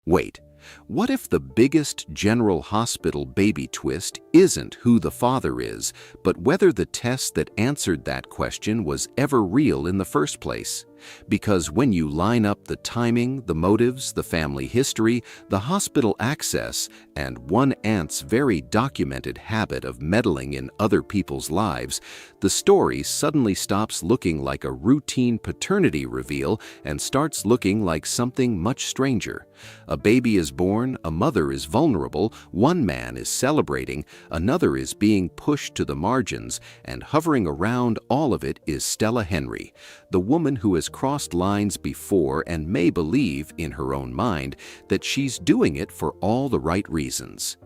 Wait, what if the biggest General Hospital baby twist isn't who the father is, but whether the test that answered that question was ever real in the first place? Because when you line up the timing, the motives, the family history, the hospital access, and one aunt's very documented habit of meddling in other people's lives, the story suddenly stops looking like a routine paternity reveal and starts looking like something much stranger. A baby is born, a mother is vulnerable, one man is celebrating, another is being pushed to the margins, and hovering around all of it is Stella Henry, the woman who has crossed lines before and may believe, in her own mind, that she's doing it for all the right reasons.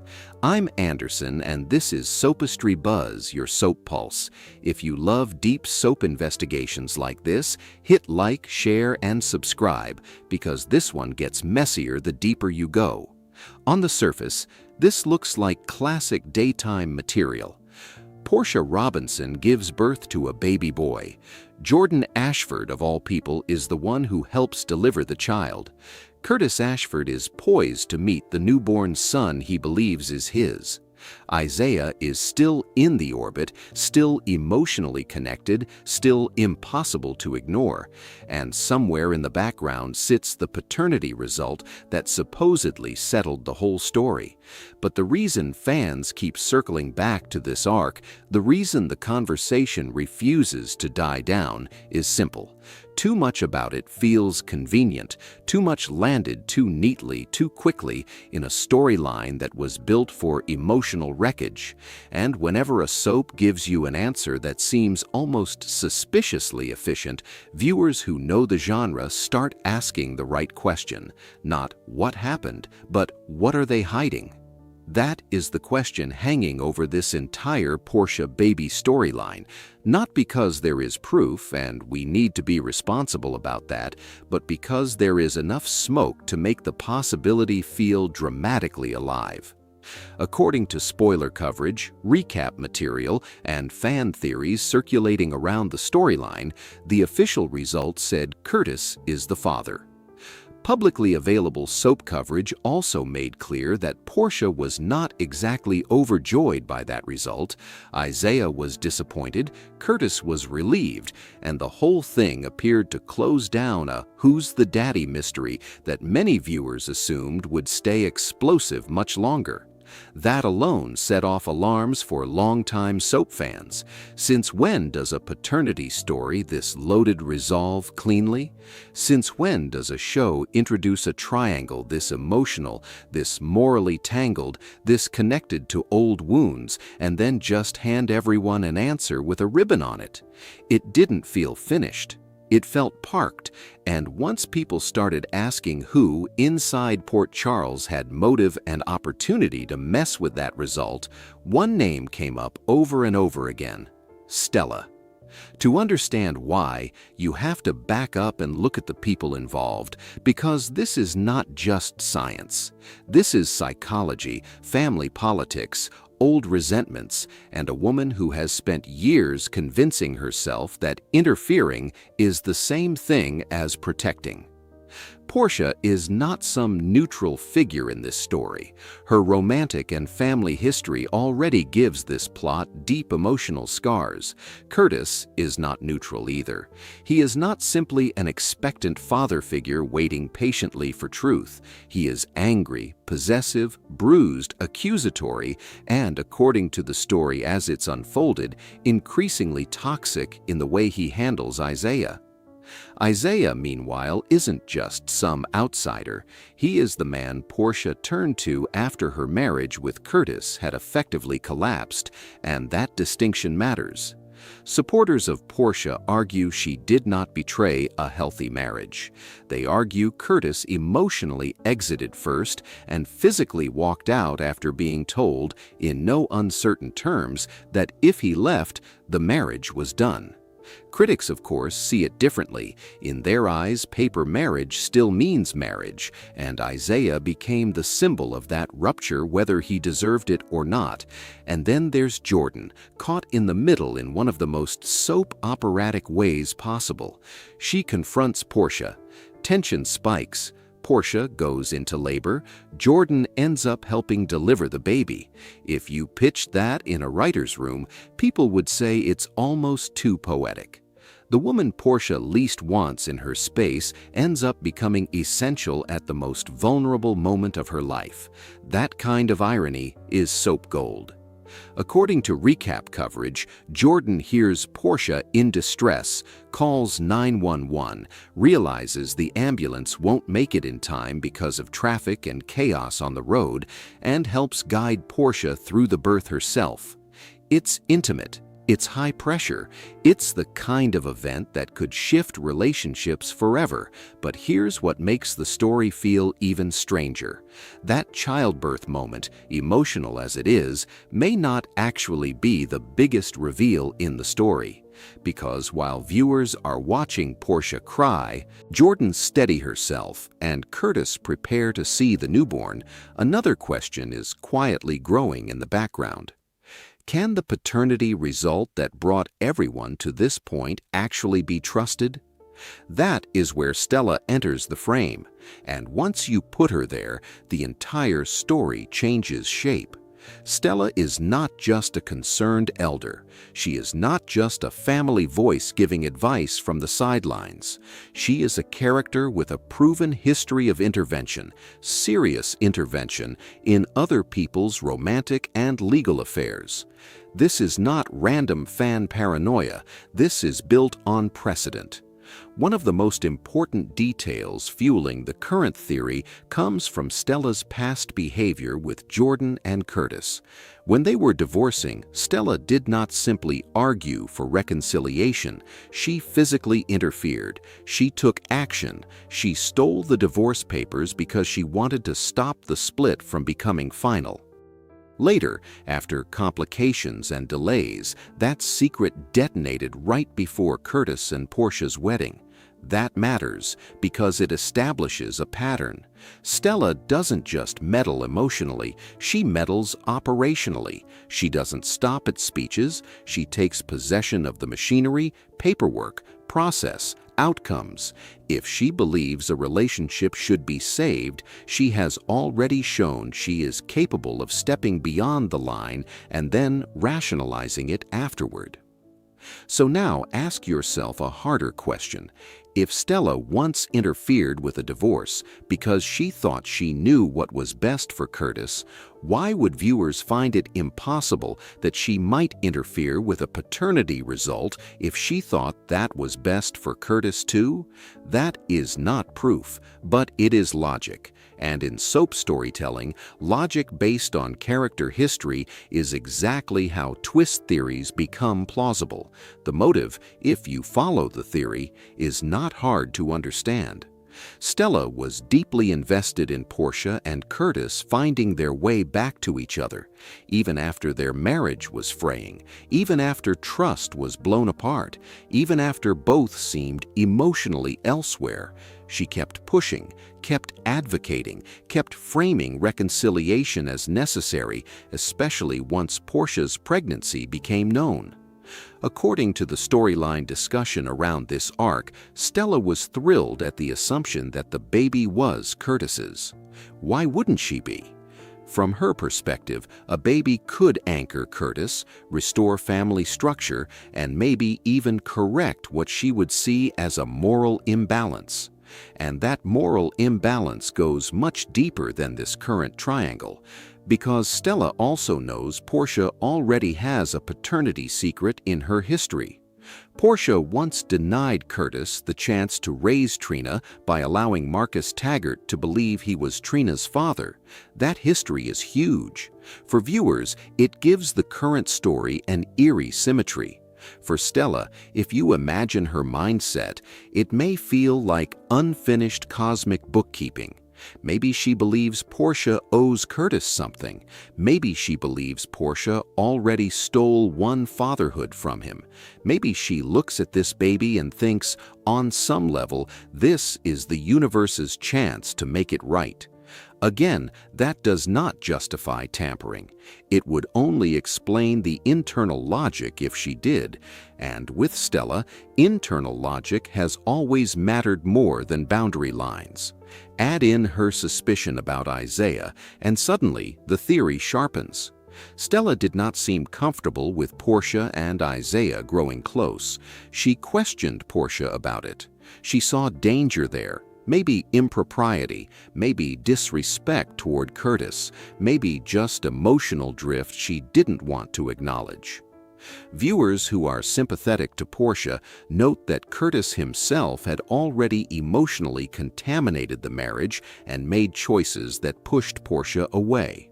I'm Anderson, and this is Soapistry Buzz, your soap pulse. If you love deep soap investigations like this, hit like, share, and subscribe, because this one gets messier the deeper you go. On the surface, this looks like classic daytime material. Portia Robinson gives birth to a baby boy. Curtis Ashford, of all people, is the one who helps deliver the child. Curtis Ashford is poised to meet the newborn son he believes is his. Isaiah is still in the orbit, still emotionally connected, still impossible to ignore, and somewhere in the background sits the paternity result that supposedly settled the whole story. But the reason fans keep circling back to this arc, the reason the conversation refuses to die down, is simple. Too much about it feels convenient, too much landed too neatly, too quickly in a storyline that was built for emotional wreckage. And whenever a soap gives you an answer that seems almost suspiciously efficient, viewers who know the genre start asking the right question. Not what happened, but what are they hiding? That is the question hanging over this entire Portia baby storyline, not because there is proof and we need to be responsible about that, but because there is enough smoke to make the possibility feel dramatically alive. According to spoiler coverage, recap material, and fan theories circulating around the storyline, the official result said Curtis is the father. Publicly available soap coverage also made clear that Portia was not exactly overjoyed by that result. Isaiah was disappointed, Curtis was relieved, and the whole thing appeared to close down a "who's the daddy" mystery that many viewers assumed would stay explosive much longer. That alone set off alarms for longtime soap fans. Since when does a paternity story this loaded resolve cleanly? Since when does a show introduce a triangle this emotional, this morally tangled, this connected to old wounds, and then just hand everyone an answer with a ribbon on it? It didn't feel finished. It felt parked, and once people started asking who inside Port Charles had motive and opportunity to mess with that result, one name came up over and over again: Stella. To understand why, you have to back up and look at the people involved, because this is not just science. This is psychology, family politics, old resentments, and a woman who has spent years convincing herself that interfering is the same thing as protecting. Portia is not some neutral figure in this story. Her romantic and family history already gives this plot deep emotional scars. Curtis is not neutral either. He is not simply an expectant father figure waiting patiently for truth. He is angry, possessive, bruised, accusatory, and, according to the story as it's unfolded, increasingly toxic in the way he handles Isaiah. Isaiah, meanwhile, isn't just some outsider. He is the man Portia turned to after her marriage with Curtis had effectively collapsed, and that distinction matters. Supporters of Portia argue she did not betray a healthy marriage. They argue Curtis emotionally exited first and physically walked out after being told, in no uncertain terms, that if he left, the marriage was done. Critics, of course, see it differently. In their eyes, paper marriage still means marriage, and Isaiah became the symbol of that rupture whether he deserved it or not. And then there's Jordan, caught in the middle in one of the most soap operatic ways possible. She confronts Portia. Tension spikes. Portia goes into labor, Jordan ends up helping deliver the baby. If you pitched that in a writer's room, people would say it's almost too poetic. The woman Portia least wants in her space ends up becoming essential at the most vulnerable moment of her life. That kind of irony is soap gold. According to recap coverage, Jordan hears Portia in distress, calls 911, realizes the ambulance won't make it in time because of traffic and chaos on the road, and helps guide Portia through the birth herself. It's intimate. It's high pressure. It's the kind of event that could shift relationships forever. But here's what makes the story feel even stranger. That childbirth moment, emotional as it is, may not actually be the biggest reveal in the story. Because while viewers are watching Portia cry, Jordan steady herself, and Curtis prepare to see the newborn, another question is quietly growing in the background. Can the paternity result that brought everyone to this point actually be trusted? That is where Stella enters the frame, and once you put her there, the entire story changes shape. Stella is not just a concerned elder. She is not just a family voice giving advice from the sidelines. She is a character with a proven history of intervention, serious intervention, in other people's romantic and legal affairs. This is not random fan paranoia. This is built on precedent. One of the most important details fueling the current theory comes from Stella's past behavior with Jordan and Curtis. When they were divorcing, Stella did not simply argue for reconciliation. She physically interfered. She took action. She stole the divorce papers because she wanted to stop the split from becoming final. Later, after complications and delays, that secret detonated right before Curtis and Portia's wedding. That matters because it establishes a pattern. Stella doesn't just meddle emotionally, she meddles operationally. She doesn't stop at speeches, she takes possession of the machinery, paperwork, process, outcomes. If she believes a relationship should be saved, she has already shown she is capable of stepping beyond the line and then rationalizing it afterward. So now ask yourself a harder question. If Stella once interfered with a divorce because she thought she knew what was best for Curtis, why would viewers find it impossible that she might interfere with a paternity result if she thought that was best for Curtis too? That is not proof, but it is logic. And in soap storytelling, logic based on character history is exactly how twist theories become plausible. The motive, if you follow the theory, is not hard to understand. Stella was deeply invested in Portia and Curtis finding their way back to each other, even after their marriage was fraying, even after trust was blown apart, even after both seemed emotionally elsewhere. She kept pushing, kept advocating, kept framing reconciliation as necessary, especially once Portia's pregnancy became known. According to the storyline discussion around this arc, Stella was thrilled at the assumption that the baby was Curtis's. Why wouldn't she be? From her perspective, a baby could anchor Curtis, restore family structure, and maybe even correct what she would see as a moral imbalance. And that moral imbalance goes much deeper than this current triangle, because Stella also knows Portia already has a paternity secret in her history. Portia once denied Curtis the chance to raise Trina by allowing Marcus Taggart to believe he was Trina's father. That history is huge. For viewers, it gives the current story an eerie symmetry. For Stella, if you imagine her mindset, it may feel like unfinished cosmic bookkeeping. Maybe she believes Portia owes Curtis something. Maybe she believes Portia already stole one fatherhood from him. Maybe she looks at this baby and thinks, on some level, this is the universe's chance to make it right. Again, that does not justify tampering. It would only explain the internal logic if she did. And with Stella, internal logic has always mattered more than boundary lines. Add in her suspicion about Isaiah, and suddenly the theory sharpens. Stella did not seem comfortable with Portia and Isaiah growing close. She questioned Portia about it. She saw danger there, maybe impropriety, maybe disrespect toward Curtis, maybe just emotional drift she didn't want to acknowledge. Viewers who are sympathetic to Portia note that Curtis himself had already emotionally contaminated the marriage and made choices that pushed Portia away.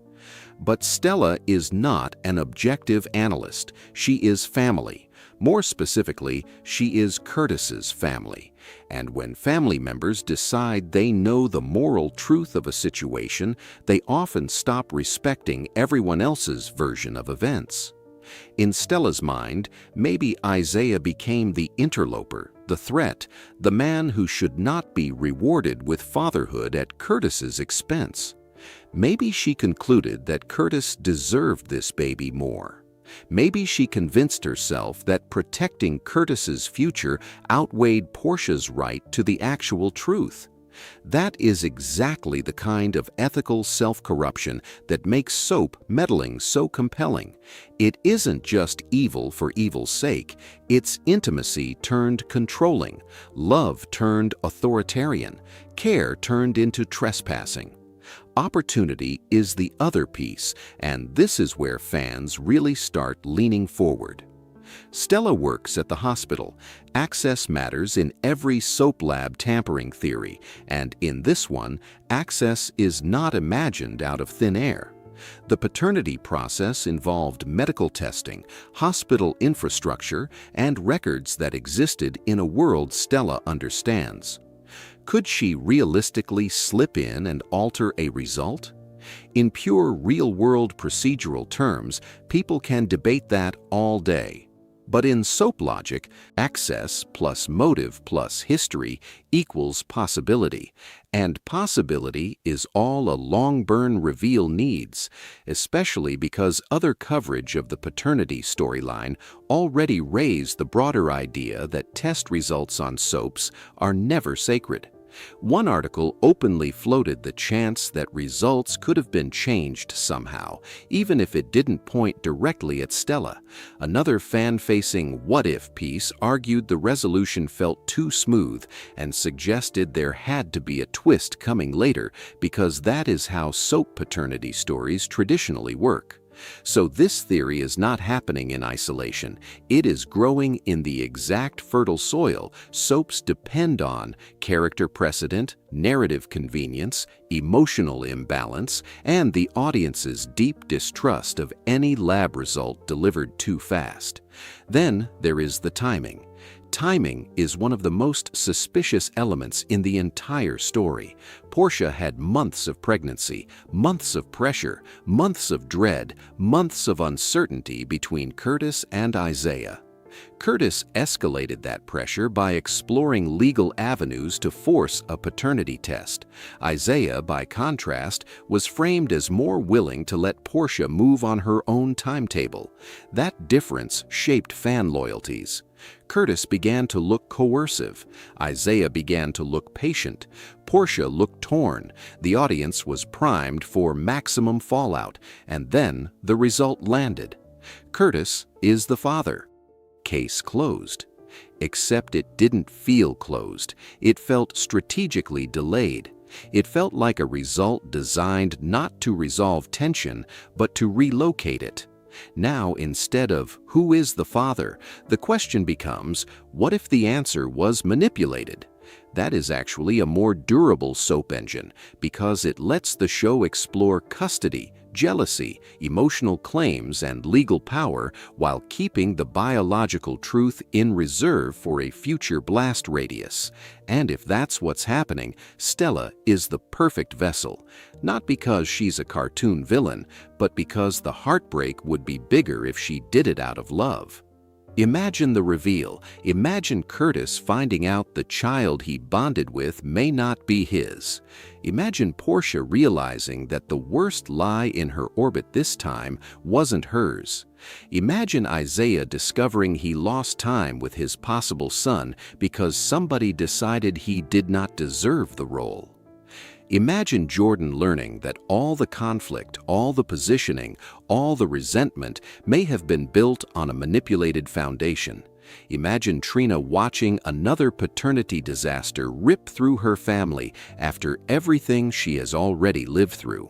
But Stella is not an objective analyst. She is family. More specifically, she is Curtis's family. And when family members decide they know the moral truth of a situation, they often stop respecting everyone else's version of events. In Stella's mind, maybe Isaiah became the interloper, the threat, the man who should not be rewarded with fatherhood at Curtis's expense. Maybe she concluded that Curtis deserved this baby more. Maybe she convinced herself that protecting Curtis's future outweighed Portia's right to the actual truth. That is exactly the kind of ethical self-corruption that makes soap meddling so compelling. It isn't just evil for evil's sake, it's intimacy turned controlling, love turned authoritarian, care turned into trespassing. Opportunity is the other piece, and this is where fans really start leaning forward. Stella works at the hospital. Access matters in every soap lab tampering theory, and in this one, access is not imagined out of thin air. The paternity process involved medical testing, hospital infrastructure, and records that existed in a world Stella understands. Could she realistically slip in and alter a result? In pure real-world procedural terms, people can debate that all day. But in soap logic, access plus motive plus history equals possibility, and possibility is all a long-burn reveal needs, especially because other coverage of the paternity storyline already raised the broader idea that test results on soaps are never sacred. One article openly floated the chance that results could have been changed somehow, even if it didn't point directly at Stella. Another fan-facing what-if piece argued the resolution felt too smooth and suggested there had to be a twist coming later because that is how soap paternity stories traditionally work. So this theory is not happening in isolation. It is growing in the exact fertile soil soaps depend on: character precedent, narrative convenience, emotional imbalance, and the audience's deep distrust of any lab result delivered too fast. Then there is the timing. Timing is one of the most suspicious elements in the entire story. Portia had months of pregnancy, months of pressure, months of dread, months of uncertainty between Curtis and Isaiah. Curtis escalated that pressure by exploring legal avenues to force a paternity test. Isaiah, by contrast, was framed as more willing to let Portia move on her own timetable. That difference shaped fan loyalties. Curtis began to look coercive. Isaiah began to look patient. Portia looked torn. The audience was primed for maximum fallout, and then the result landed. Curtis is the father. Case closed. Except it didn't feel closed. It felt strategically delayed. It felt like a result designed not to resolve tension, but to relocate it. Now, instead of "who is the father?" the question becomes, what if the answer was manipulated? That is actually a more durable soap engine because it lets the show explore custody, jealousy, emotional claims, and legal power while keeping the biological truth in reserve for a future blast radius. And if that's what's happening, Stella is the perfect vessel. Not because she's a cartoon villain, but because the heartbreak would be bigger if she did it out of love. Imagine the reveal. Imagine Curtis finding out the child he bonded with may not be his. Imagine Portia realizing that the worst lie in her orbit this time wasn't hers. Imagine Isaiah discovering he lost time with his possible son because somebody decided he did not deserve the role. Imagine Jordan learning that all the conflict, all the positioning, all the resentment may have been built on a manipulated foundation. Imagine Trina watching another paternity disaster rip through her family after everything she has already lived through.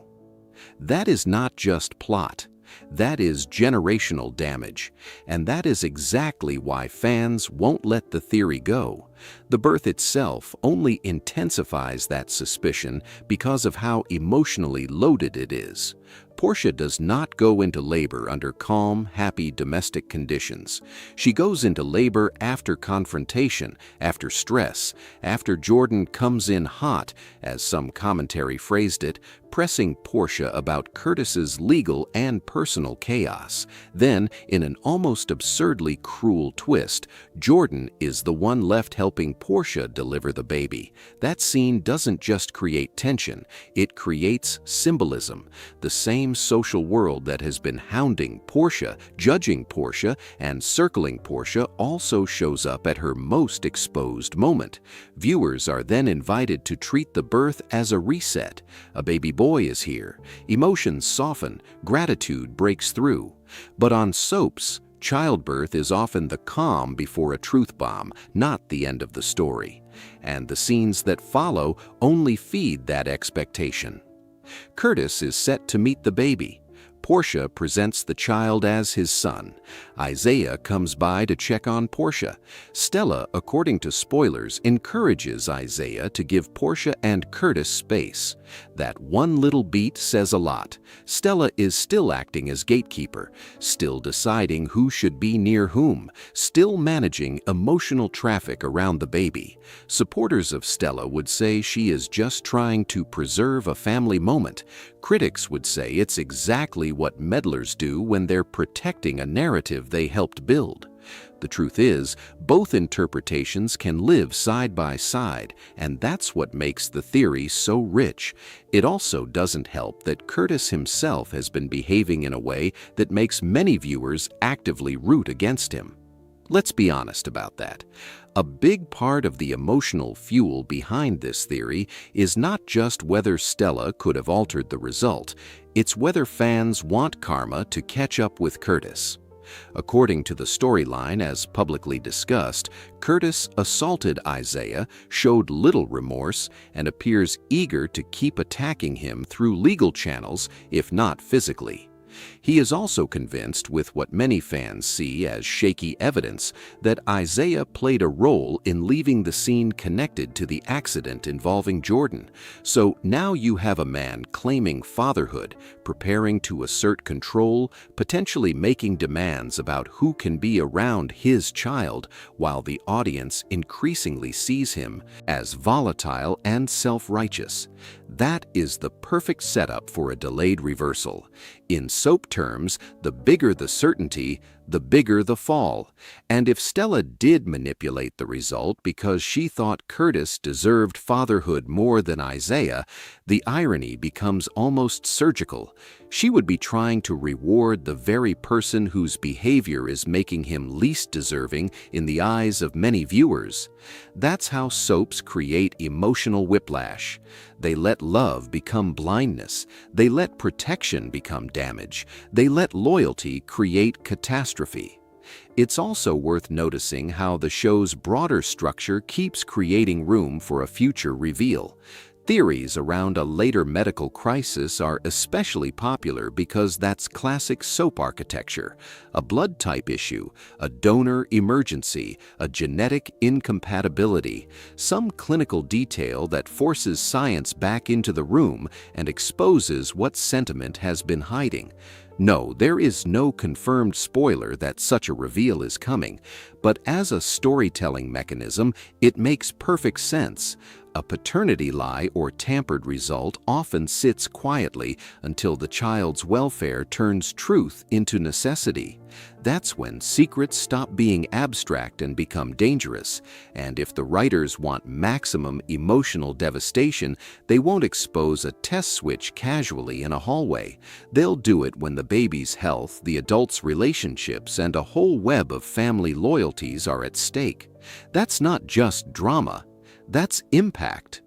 That is not just plot. That is generational damage, and that is exactly why fans won't let the theory go. The birth itself only intensifies that suspicion because of how emotionally loaded it is. Portia does not go into labor under calm, happy domestic conditions. She goes into labor after confrontation, after stress, after Jordan comes in hot, as some commentary phrased it, pressing Portia about Curtis's legal and personal chaos. Then, in an almost absurdly cruel twist, Jordan is the one left helping Portia deliver the baby. That scene doesn't just create tension, it creates symbolism. The same social world that has been hounding Portia, judging Portia, and circling Portia also shows up at her most exposed moment. Viewers are then invited to treat the birth as a reset. A baby boy is here. Emotions soften, gratitude breaks through. But on soaps, childbirth is often the calm before a truth bomb, not the end of the story. And the scenes that follow only feed that expectation. Curtis is set to meet the baby. Portia presents the child as his son. Isaiah comes by to check on Portia. Stella, according to spoilers, encourages Isaiah to give Portia and Curtis space. That one little beat says a lot. Stella is still acting as gatekeeper, still deciding who should be near whom, still managing emotional traffic around the baby. Supporters of Stella would say she is just trying to preserve a family moment. Critics would say it's exactly what meddlers do when they're protecting a narrative they helped build. The truth is, both interpretations can live side by side, and that's what makes the theory so rich. It also doesn't help that Curtis himself has been behaving in a way that makes many viewers actively root against him. Let's be honest about that. A big part of the emotional fuel behind this theory is not just whether Stella could have altered the result, it's whether fans want karma to catch up with Curtis. According to the storyline as publicly discussed, Curtis assaulted Isaiah, showed little remorse, and appears eager to keep attacking him through legal channels, if not physically. He is also convinced, with what many fans see as shaky evidence, that Isaiah played a role in leaving the scene connected to the accident involving Jordan. So now you have a man claiming fatherhood, preparing to assert control, potentially making demands about who can be around his child, while the audience increasingly sees him as volatile and self-righteous. That is the perfect setup for a delayed reversal. In soap terms, the bigger the certainty, the bigger the fall. And if Stella did manipulate the result because she thought Curtis deserved fatherhood more than Isaiah, the irony becomes almost surgical. She would be trying to reward the very person whose behavior is making him least deserving in the eyes of many viewers. That's how soaps create emotional whiplash. They let love become blindness. They let protection become damage. They let loyalty create catastrophe. It's also worth noticing how the show's broader structure keeps creating room for a future reveal. Theories around a later medical crisis are especially popular because that's classic soap architecture. A blood type issue, a donor emergency, a genetic incompatibility, some clinical detail that forces science back into the room and exposes what sentiment has been hiding. No, there is no confirmed spoiler that such a reveal is coming, but as a storytelling mechanism, it makes perfect sense. A paternity lie or tampered result often sits quietly until the child's welfare turns truth into necessity. That's when secrets stop being abstract and become dangerous. And if the writers want maximum emotional devastation, they won't expose a test switch casually in a hallway. They'll do it when the baby's health, the adult's relationships, and a whole web of family loyalties are at stake. That's not just drama. That's impact.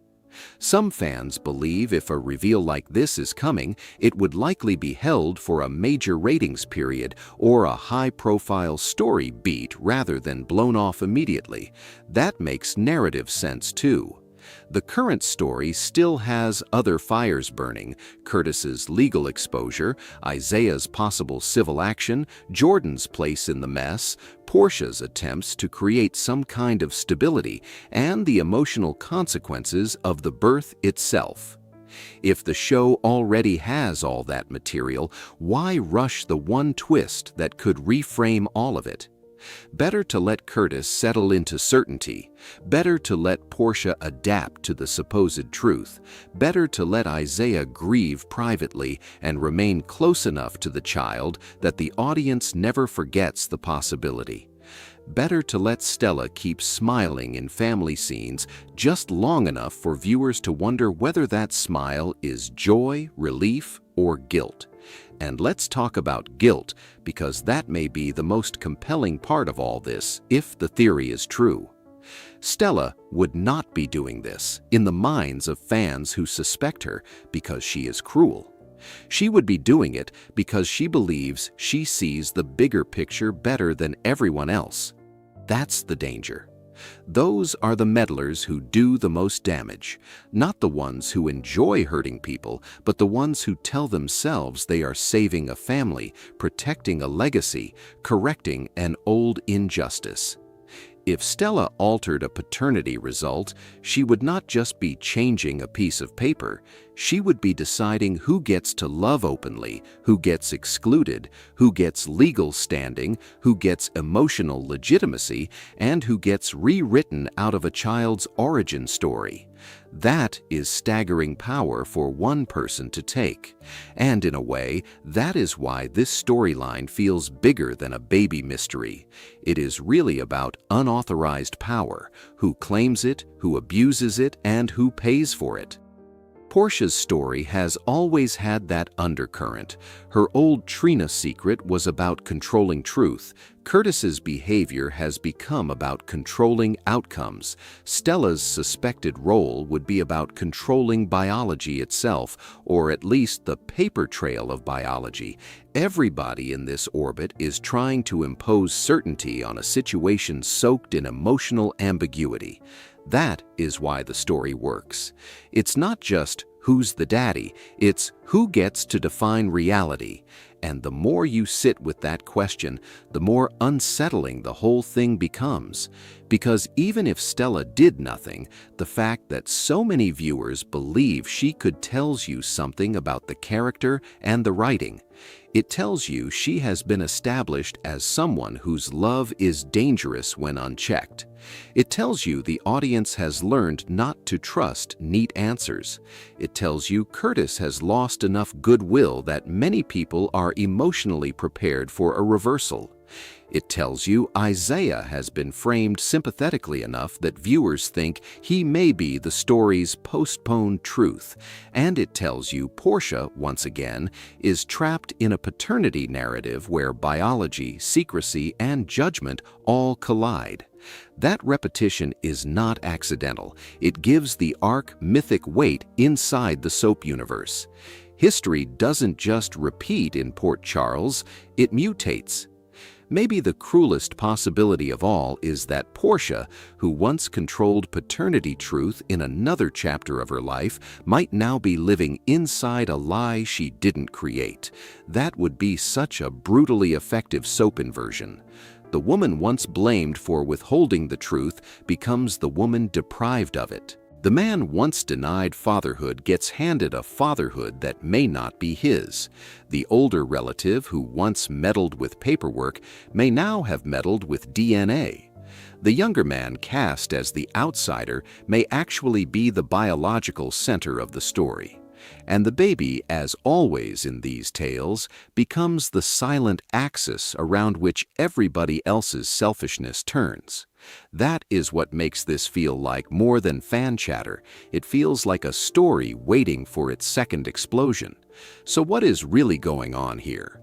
Some fans believe if a reveal like this is coming, it would likely be held for a major ratings period or a high-profile story beat rather than blown off immediately. That makes narrative sense too. The current story still has other fires burning: Curtis's legal exposure, Isaiah's possible civil action, Jordan's place in the mess, Portia's attempts to create some kind of stability, and the emotional consequences of the birth itself. If the show already has all that material, why rush the one twist that could reframe all of it? Better to let Curtis settle into certainty. Better to let Portia adapt to the supposed truth. Better to let Isaiah grieve privately and remain close enough to the child that the audience never forgets the possibility. Better to let Stella keep smiling in family scenes just long enough for viewers to wonder whether that smile is joy, relief, or guilt. And let's talk about guilt, because that may be the most compelling part of all this, if the theory is true. Stella would not be doing this, in the minds of fans who suspect her, because she is cruel. She would be doing it because she believes she sees the bigger picture better than everyone else. That's the danger. Those are the meddlers who do the most damage, not the ones who enjoy hurting people, but the ones who tell themselves they are saving a family, protecting a legacy, correcting an old injustice. If Stella altered a paternity result, she would not just be changing a piece of paper. She would be deciding who gets to love openly, who gets excluded, who gets legal standing, who gets emotional legitimacy, and who gets rewritten out of a child's origin story. That is staggering power for one person to take. And in a way, that is why this storyline feels bigger than a baby mystery. It is really about unauthorized power: who claims it, who abuses it, and who pays for it. Portia's story has always had that undercurrent. Her old Trina secret was about controlling truth. Curtis's behavior has become about controlling outcomes. Stella's suspected role would be about controlling biology itself, or at least the paper trail of biology. Everybody in this orbit is trying to impose certainty on a situation soaked in emotional ambiguity. That is why the story works. It's not just who's the daddy, it's who gets to define reality. And the more you sit with that question, the more unsettling the whole thing becomes. Because even if Stella did nothing, the fact that so many viewers believe she could tells you something about the character and the writing. It tells you she has been established as someone whose love is dangerous when unchecked. It tells you the audience has learned not to trust neat answers. It tells you Curtis has lost enough goodwill that many people are emotionally prepared for a reversal. It tells you Isaiah has been framed sympathetically enough that viewers think he may be the story's postponed truth. And it tells you Portia, once again, is trapped in a paternity narrative where biology, secrecy, and judgment all collide. That repetition is not accidental. It gives the arc mythic weight inside the soap universe. History doesn't just repeat in Port Charles, it mutates. Maybe the cruelest possibility of all is that Portia, who once controlled paternity truth in another chapter of her life, might now be living inside a lie she didn't create. That would be such a brutally effective soap inversion. The woman once blamed for withholding the truth becomes the woman deprived of it. The man once denied fatherhood gets handed a fatherhood that may not be his. The older relative who once meddled with paperwork may now have meddled with DNA. The younger man cast as the outsider may actually be the biological center of the story. And the baby, as always in these tales, becomes the silent axis around which everybody else's selfishness turns. That is what makes this feel like more than fan chatter. It feels like a story waiting for its second explosion. So what is really going on here?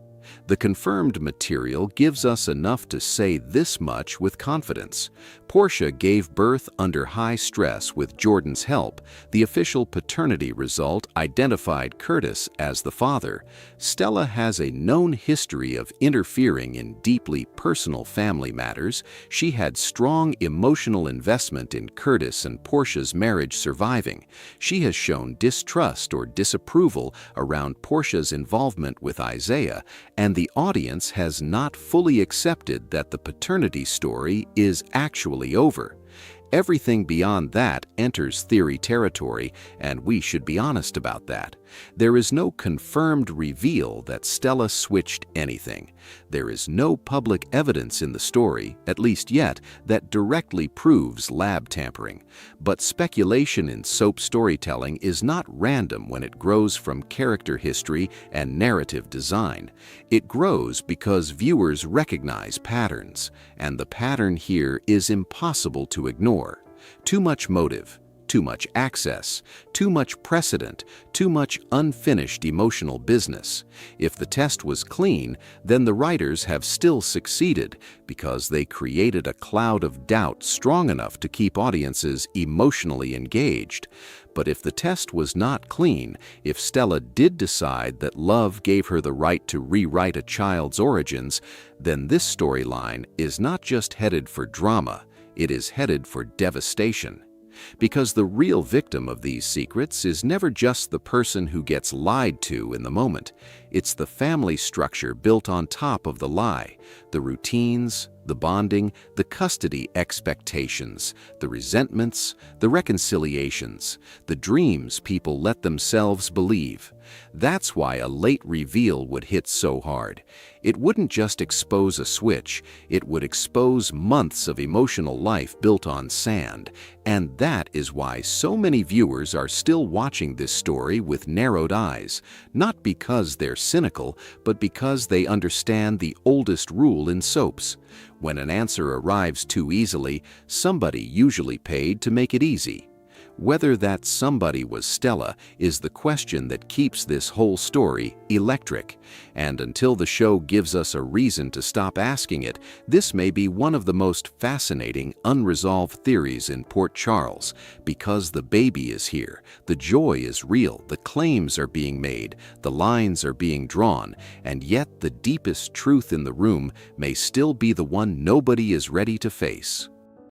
The confirmed material gives us enough to say this much with confidence. Portia gave birth under high stress with Jordan's help. The official paternity result identified Curtis as the father. Stella has a known history of interfering in deeply personal family matters. She had strong emotional investment in Curtis and Portia's marriage surviving. She has shown distrust or disapproval around Portia's involvement with Isaiah, and the audience has not fully accepted that the paternity story is actually over. Everything beyond that enters theory territory, and we should be honest about that. There is no confirmed reveal that Stella switched anything. There is no public evidence in the story, at least yet, that directly proves lab tampering. But speculation in soap storytelling is not random when it grows from character history and narrative design. It grows because viewers recognize patterns, and the pattern here is impossible to ignore. Too much motive, too much access, too much precedent, too much unfinished emotional business. If the test was clean, then the writers have still succeeded because they created a cloud of doubt strong enough to keep audiences emotionally engaged. But if the test was not clean, if Stella did decide that love gave her the right to rewrite a child's origins, then this storyline is not just headed for drama, it is headed for devastation. Because the real victim of these secrets is never just the person who gets lied to in the moment. It's the family structure built on top of the lie, the routines, the bonding, the custody expectations, the resentments, the reconciliations, the dreams people let themselves believe. That's why a late reveal would hit so hard. It wouldn't just expose a switch, it would expose months of emotional life built on sand. And that is why so many viewers are still watching this story with narrowed eyes, not because they're cynical, but because they understand the oldest rule in soaps. When an answer arrives too easily, somebody usually paid to make it easy. Whether that somebody was Stella is the question that keeps this whole story electric. And until the show gives us a reason to stop asking it, this may be one of the most fascinating unresolved theories in Port Charles. Because the baby is here, the joy is real, the claims are being made, the lines are being drawn, and yet the deepest truth in the room may still be the one nobody is ready to face.